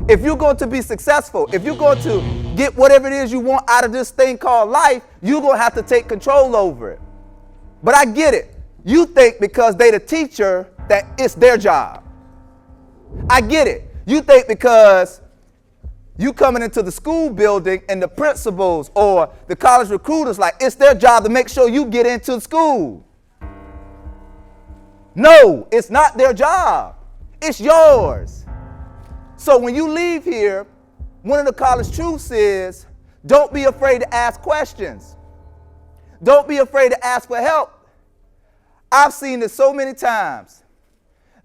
If you're going to be successful, if you're going to get whatever it is you want out of this thing called life, you're going to have to take control over it. But I get it. You think because they the teacher that it's their job. I get it. You think because you coming into the school building and the principals or the college recruiters, like it's their job to make sure you get into school. No, it's not their job. It's yours. So when you leave here, one of the college truths is don't be afraid to ask questions. Don't be afraid to ask for help. I've seen this so many times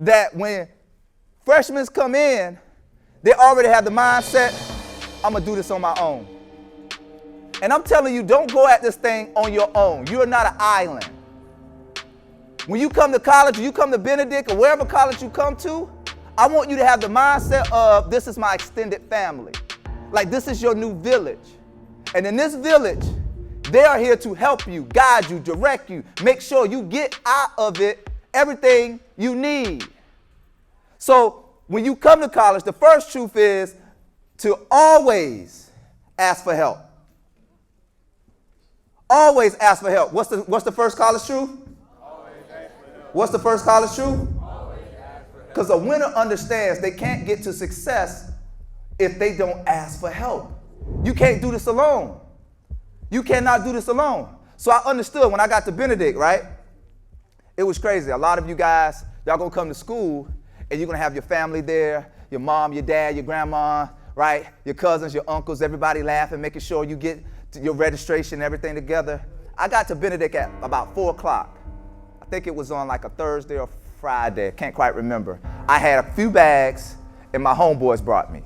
that when freshmen come in, they already have the mindset, I'm going to do this on my own. And I'm telling you, don't go at this thing on your own. You're not an island. When you come to college, or you come to Benedict or wherever college you come to, I want you to have the mindset of this is my extended family. Like this is your new village. And in this village, they are here to help you, guide you, direct you, make sure you get out of it everything you need. So when you come to college, the first truth is to always ask for help. Always ask for help. What's the first college truth? Always ask for help. What's the first college truth? Always ask for help. Because a winner understands they can't get to success if they don't ask for help. You can't do this alone. You cannot do this alone. So I understood when I got to Benedict, right? It was crazy. A lot of you guys, y'all gonna come to school and you're gonna have your family there, your mom, your dad, your grandma, right? Your cousins, your uncles, everybody laughing, making sure you get your registration and everything together. I got to Benedict at about 4 o'clock. I think it was on like a Thursday or Friday. I can't quite remember. I had a few bags and my homeboys brought me.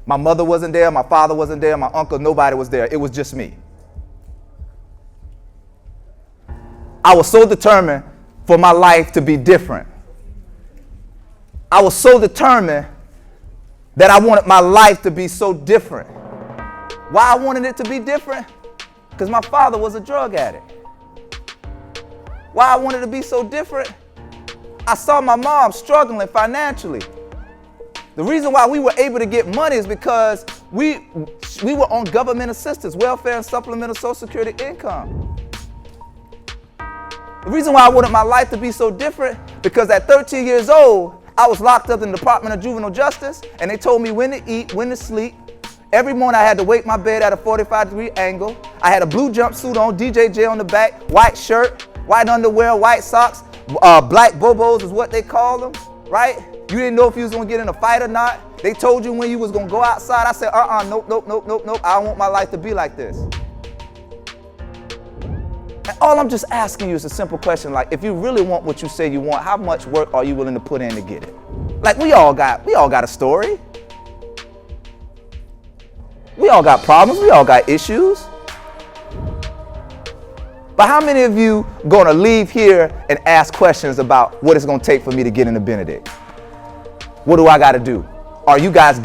My mother wasn't there, my father wasn't there, my uncle, nobody was there. It was just me. I was so determined for my life to be different. I was so determined that I wanted my life to be so different. Why I wanted it to be different? Because my father was a drug addict. Why I wanted to be so different? I saw my mom struggling financially. The reason why we were able to get money is because we were on government assistance, welfare and supplemental Social Security income. The reason why I wanted my life to be so different, because at 13 years old, I was locked up in the Department of Juvenile Justice, and they told me when to eat, when to sleep. Every morning I had to wake my bed at a 45-degree angle. I had a blue jumpsuit on, DJJ on the back, white shirt, white underwear, white socks, black bobos is what they call them, right? You didn't know if you was gonna get in a fight or not. They told you when you was gonna go outside. I said, nope. I don't want my life to be like this. And all I'm just asking you is a simple question, like, if you really want what you say you want, how much work are you willing to put in to get it? Like, we all got a story. We all got problems, we all got issues. But how many of you gonna leave here and ask questions about what it's gonna take for me to get into Benedict? What do I gotta do? Are you guys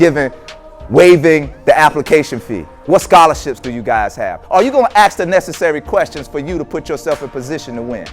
waiving the application fee? What scholarships do you guys have? Are you gonna ask the necessary questions for you to put yourself in position to win?